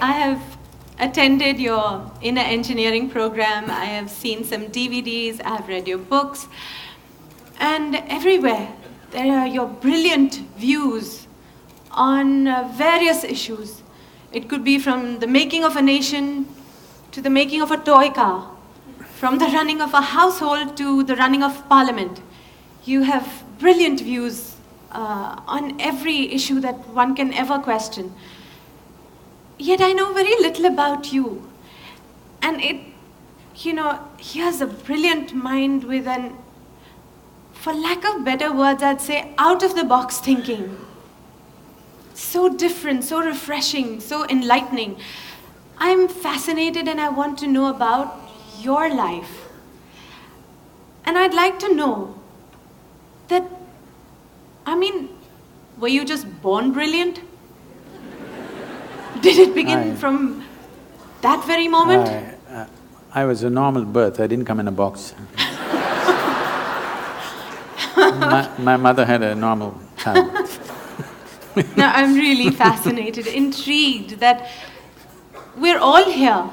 I have attended your inner engineering program, I have seen some DVDs, I have read your books, and everywhere there are your brilliant views on various issues. It could be from the making of a nation to the making of a toy car, from the running of a household to the running of parliament. You have brilliant views on every issue that one can ever question. Yet I know very little about you. And here's a brilliant mind with an, for lack of better words, I'd say out-of-the-box thinking. So different, so refreshing, so enlightening. I'm fascinated and I want to know about your life. And I'd like to know that, were you just born brilliant? Did it begin from that very moment? I was a normal birth, I didn't come in a box. My mother had a normal child. Now, I'm really fascinated, intrigued that we're all here.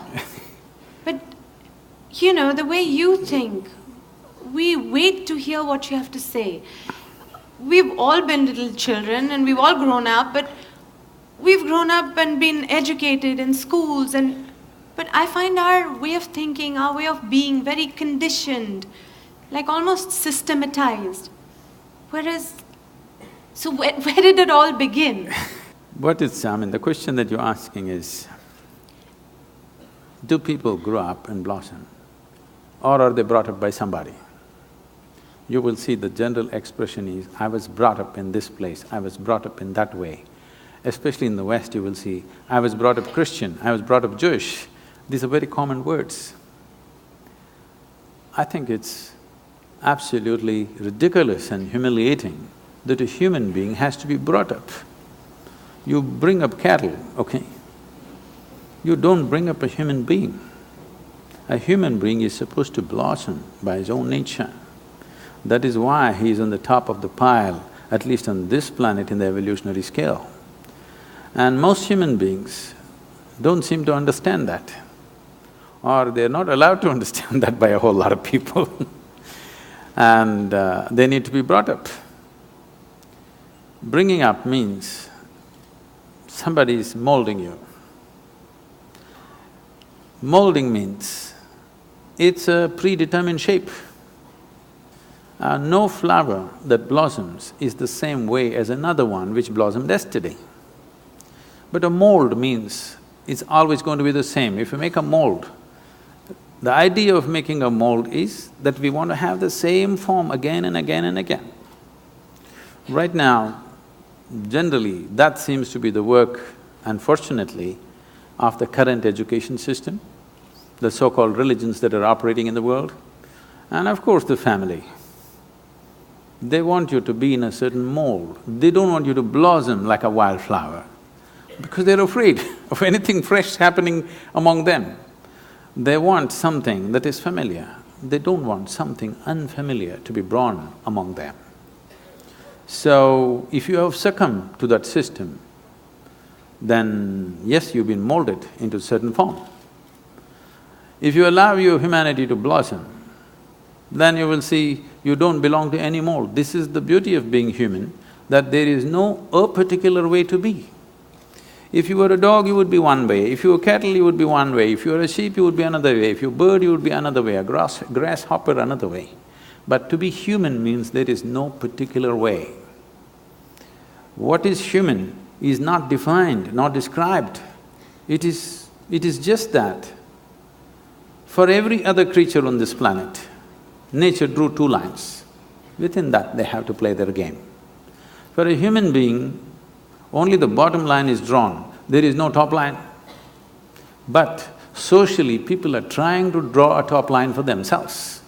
But, the way you think, we wait to hear what you have to say. We've all been little children and we've all grown up, but we've grown up and been educated in schools, but I find our way of thinking, our way of being very conditioned, like almost systematized. So where did it all begin? The question that you're asking is, do people grow up and blossom, or are they brought up by somebody? You will see the general expression is, I was brought up in this place, I was brought up in that way. Especially in the West, you will see, I was brought up Christian, I was brought up Jewish. These are very common words. I think it's absolutely ridiculous and humiliating that a human being has to be brought up. You bring up cattle, okay? You don't bring up a human being. A human being is supposed to blossom by his own nature. That is why he is on the top of the pile, at least on this planet in the evolutionary scale. And most human beings don't seem to understand that, or they're not allowed to understand that by a whole lot of people and they need to be brought up. Bringing up means somebody is molding you. Molding means it's a predetermined shape. No flower that blossoms is the same way as another one which blossomed yesterday. But a mold means it's always going to be the same. If you make a mold, the idea of making a mold is that we want to have the same form again and again and again. Right now, generally, that seems to be the work, unfortunately, of the current education system, the so-called religions that are operating in the world, and of course the family. They want you to be in a certain mold, they don't want you to blossom like a wildflower, because they're afraid of anything fresh happening among them. They want something that is familiar, they don't want something unfamiliar to be born among them. So, if you have succumbed to that system, then yes, you've been molded into a certain form. If you allow your humanity to blossom, then you will see you don't belong to any mold. This is the beauty of being human, that there is no a particular way to be. If you were a dog, you would be one way, if you were cattle, you would be one way, if you were a sheep, you would be another way, if you were a bird, you would be another way, a grasshopper another way. But to be human means there is no particular way. What is human is not defined, not described. It is just that. For every other creature on this planet, nature drew two lines. Within that, they have to play their game. For a human being, only the bottom line is drawn, there is no top line. But socially, people are trying to draw a top line for themselves.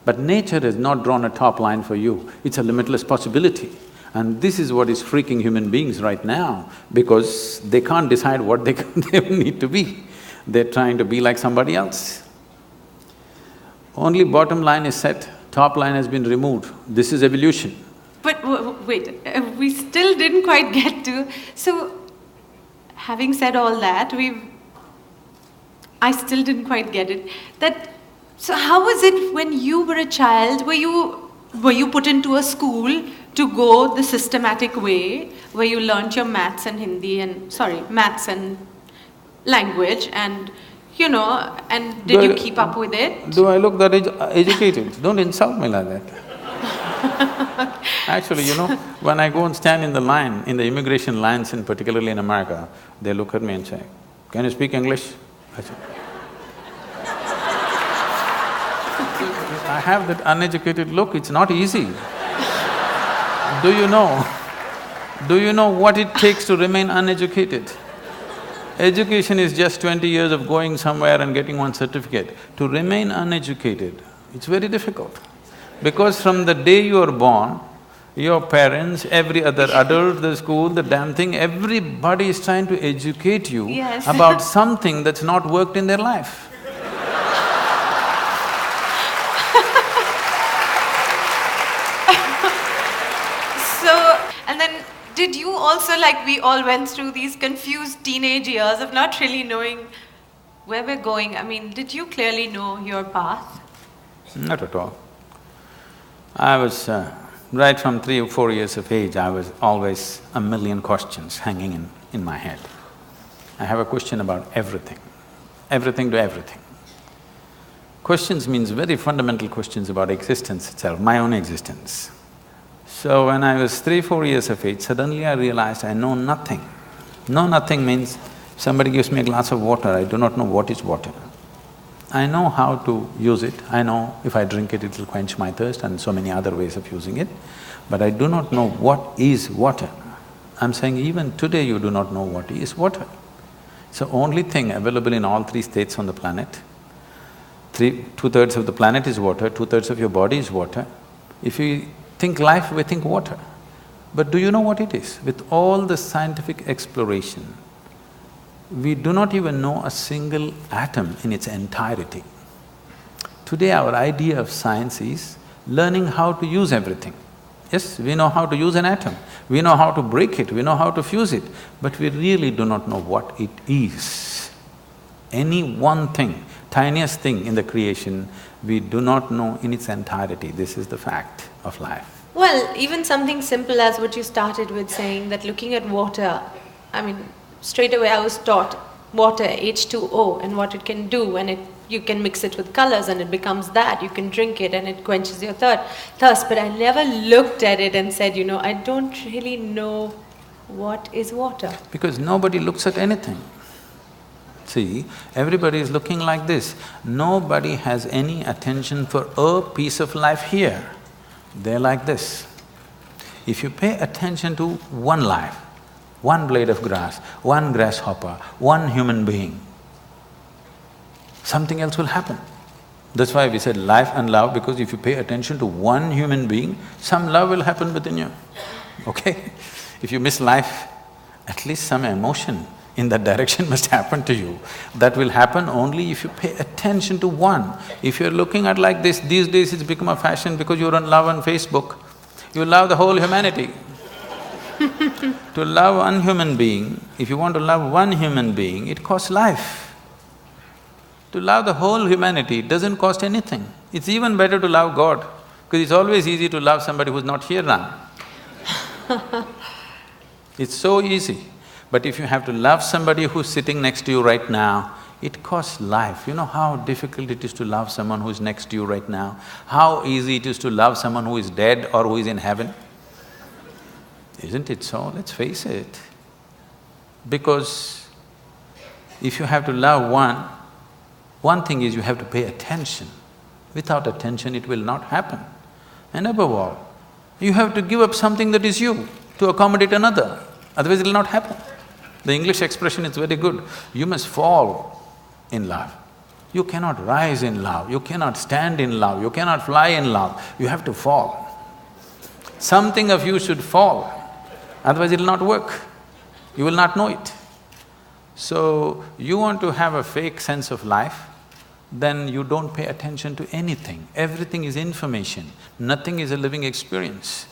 But nature has not drawn a top line for you, it's a limitless possibility. And this is what is freaking human beings right now, because they can't decide what they need to be. They're trying to be like somebody else. Only bottom line is set, top line has been removed. This is evolution. But wait, we still didn't quite get to… So, having said all that, I still didn't quite get it. So how was it when you were a child? Were you put into a school to go the systematic way, where you learnt your maths and maths and language, and and did you keep up with it? Do I look that educated? Don't insult me like that. Actually, when I go and stand in the line, in the immigration lines, and particularly in America, they look at me and say, "Can you speak English?" I say, I have that uneducated look, it's not easy. Do you know what it takes to remain uneducated? Education is just 20 years of going somewhere and getting one certificate. To remain uneducated, it's very difficult. Because from the day you are born, your parents, every other adult, the school, the damn thing, everybody is trying to educate you about something that's not worked in their life. And then, did you also, like we all went through these confused teenage years of not really knowing where we're going? I mean, did you clearly know your path? Not at all. I was… right from 3 or 4 years of age, I was always a million questions hanging in my head. I have a question about everything to everything. Questions means very fundamental questions about existence itself, my own existence. So when I was 3, 4 years of age, suddenly I realized I know nothing. Know nothing means somebody gives me a glass of water, I do not know what is water. I know how to use it, I know if I drink it, it'll quench my thirst and so many other ways of using it, but I do not know what is water. I'm saying even today you do not know what is water. It's the only thing available in all 3 states on the planet. 2/3 of the planet is water, 2/3 of your body is water. If you think life, we think water. But do you know what it is? With all the scientific exploration, we do not even know a single atom in its entirety. Today our idea of science is learning how to use everything. Yes, we know how to use an atom, we know how to break it, we know how to fuse it, but we really do not know what it is. Any one thing, tiniest thing in the creation, we do not know in its entirety. This is the fact of life. Well, even something simple as what you started with saying, that looking at water, I mean, straight away I was taught water, H2O, and what it can do, and you can mix it with colors and it becomes that, you can drink it and it quenches your thirst, but I never looked at it and said, I don't really know what is water. Because nobody looks at anything. See, everybody is looking like this. Nobody has any attention for a piece of life here. They're like this. If you pay attention to one life, one blade of grass, one grasshopper, one human being, something else will happen. That's why we said life and love, because if you pay attention to one human being, some love will happen within you, okay? If you miss life, at least some emotion in that direction must happen to you. That will happen only if you pay attention to one. If you're looking at like this, these days it's become a fashion because you're on love on Facebook, you love the whole humanity. To love one human being, if you want to love one human being, it costs life. To love the whole humanity, it doesn't cost anything. It's even better to love God, because it's always easy to love somebody who's not here now. It's so easy. But if you have to love somebody who's sitting next to you right now, it costs life. You know how difficult it is to love someone who is next to you right now? How easy it is to love someone who is dead or who is in heaven? Isn't it so? Let's face it. Because if you have to love one thing is you have to pay attention. Without attention, it will not happen. And above all, you have to give up something that is you to accommodate another, otherwise it will not happen. The English expression is very good. You must fall in love. You cannot rise in love, you cannot stand in love, you cannot fly in love, you have to fall. Something of you should fall, otherwise it will not work. You will not know it. So, you want to have a fake sense of life, then you don't pay attention to anything. Everything is information, nothing is a living experience.